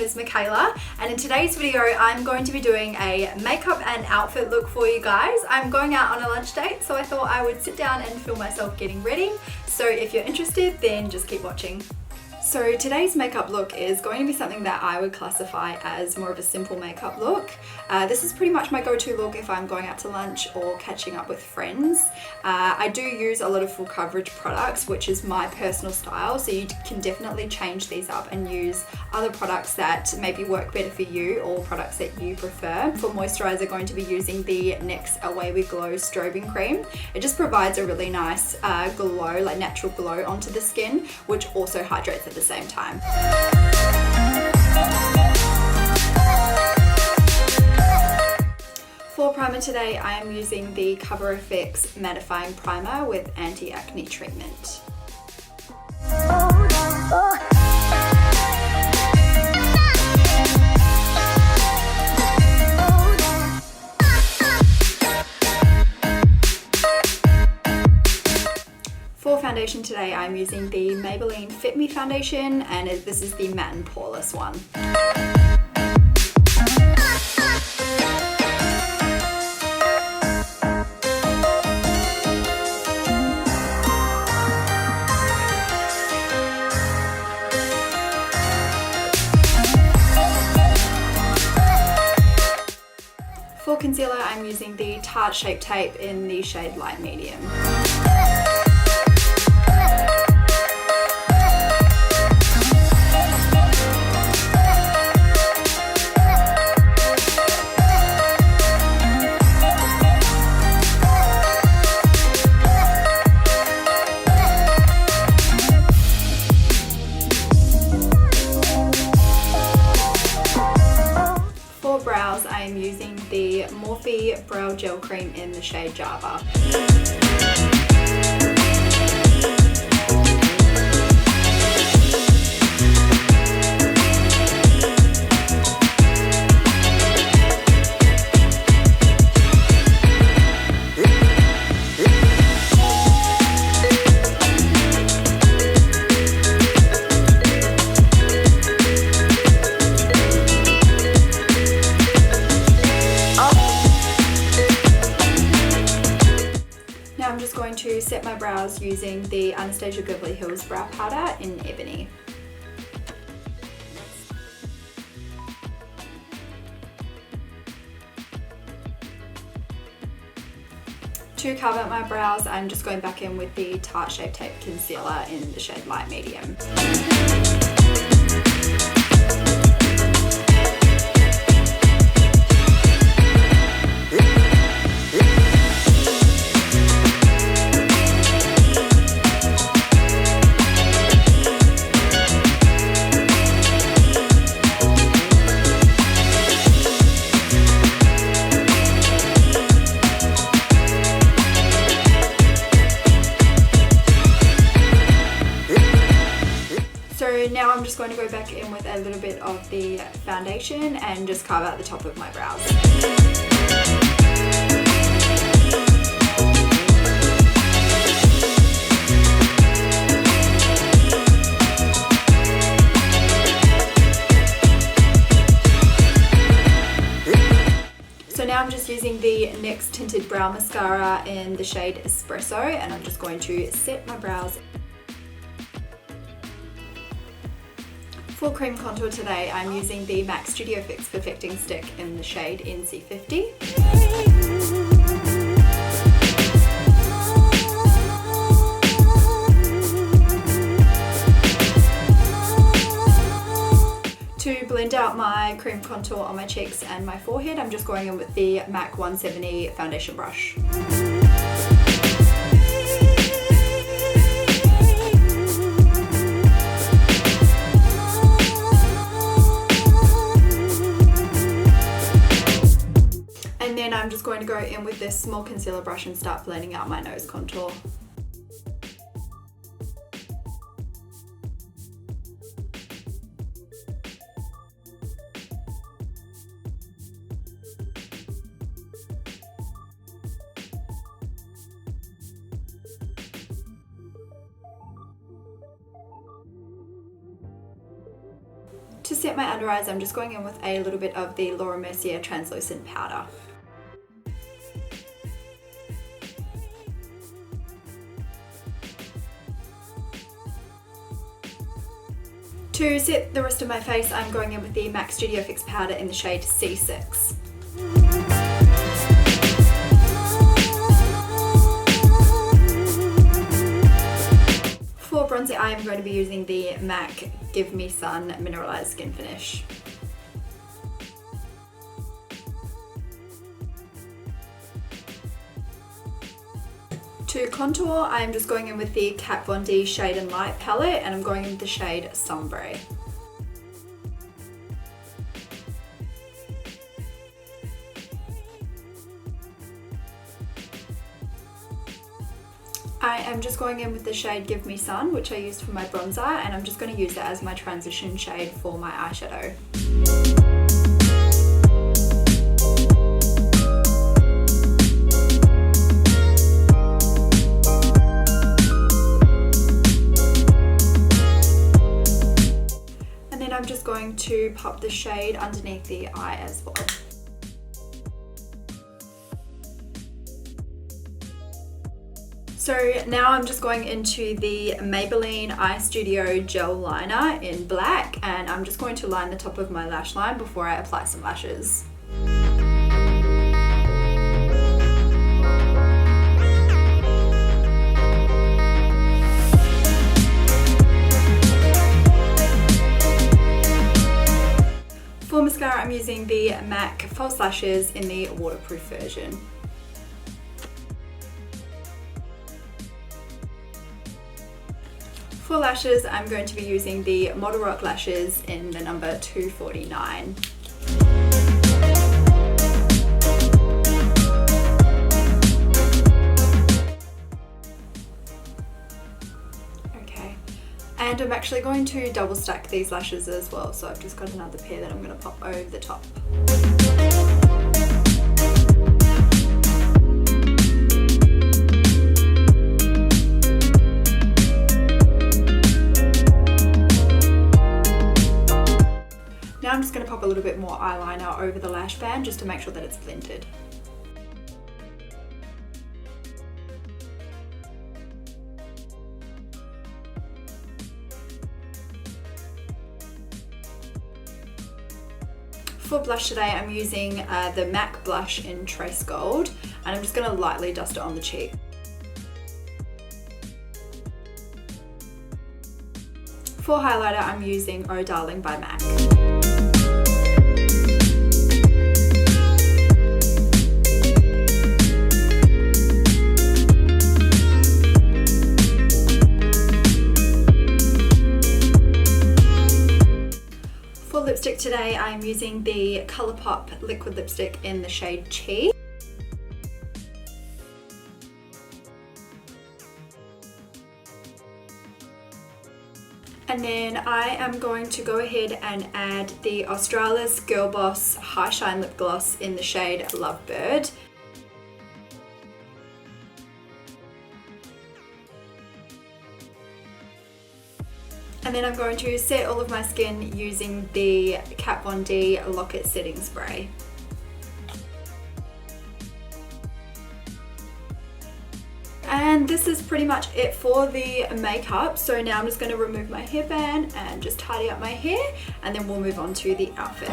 is Mykaela, and in today's video I'm going to be doing a makeup and outfit look for you guys. I'm going out on a lunch date, so I thought I would sit down and film myself getting ready. So if you're interested, then just keep watching. So today's makeup look is going to be something that I would classify as more of a simple makeup look. This is pretty much my go-to look if I'm going out to lunch or catching up with friends. I do use a lot of full coverage products, which is my personal style, so you can definitely change these up and use other products that maybe work better for you or products that you prefer. For moisturizer, going to be using the NYX Away We Glow Strobing Cream. It just provides a really nice glow, like natural glow onto the skin, which also hydrates at the same time. For primer today, I am using the Cover FX Mattifying Primer with Anti-Acne Treatment. For foundation today, I'm using the Maybelline Fit Me foundation, and this is the matte and poreless one. For concealer, I'm using the Tarte Shape Tape in the shade Light Medium. I am using the Morphe Brow Gel Cream in the shade Java. I'm just going to set my brows using the Anastasia Beverly Hills Brow Powder in Ebony. To cover my brows, I'm just going back in with the Tarte Shape Tape Concealer in the shade Light Medium. So now I'm just going to go back in with a little bit of the foundation and just carve out the top of my brows. So now I'm just using the NYX Tinted Brow Mascara in the shade Espresso, and I'm just going to set my brows. For cream contour today, I'm using the MAC Studio Fix Perfecting Stick in the shade NC50. To blend out my cream contour on my cheeks and my forehead, I'm just going in with the MAC 170 foundation brush. And then I'm just going to go in with this small concealer brush and start blending out my nose contour. to set my under eyes, I'm just going in with a little bit of the Laura Mercier translucent powder. To set the rest of my face, I'm going in with the MAC Studio Fix powder in the shade C6. For bronzer, I am going to be using the MAC Give Me Sun Mineralized Skin Finish. To contour, I'm just going in with the Kat Von D Shade and Light palette, and I'm going in with the shade Sombre. I am just going in with the shade Give Me Sun, which I used for my bronzer, and I'm just going to use that as my transition shade for my eyeshadow. I'm just going to pop the shade underneath the eye as well. So now I'm just going into the Maybelline Eye Studio Gel Liner in black, and I'm just going to line the top of my lash line before I apply some lashes. For mascara, I'm using the MAC False Lashes in the waterproof version. For lashes, I'm going to be using the Model Rock lashes in the number 249. And I'm actually going to double stack these lashes as well, so I've just got another pair that I'm going to pop over the top. Now I'm just going to pop a little bit more eyeliner over the lash band just to make sure that it's blended. For blush today, I'm using the MAC blush in Trace Gold, and I'm just going to lightly dust it on the cheek. For highlighter, I'm using Oh Darling by MAC. Lipstick today, I'm using the Colourpop liquid lipstick in the shade Chi. And then I am going to go ahead and add the Australis Girl Boss High Shine Lip Gloss in the shade Lovebird. And then I'm going to set all of my skin using the Kat Von D Lock-It Setting Spray. And this is pretty much it for the makeup. So now I'm just going to remove my hairband and just tidy up my hair, and then we'll move on to the outfit.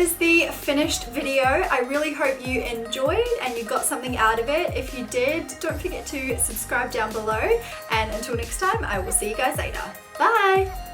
is the finished video. I really hope you enjoyed and you got something out of it. If you did, don't forget to subscribe down below, and until next time, I will see you guys later. Bye!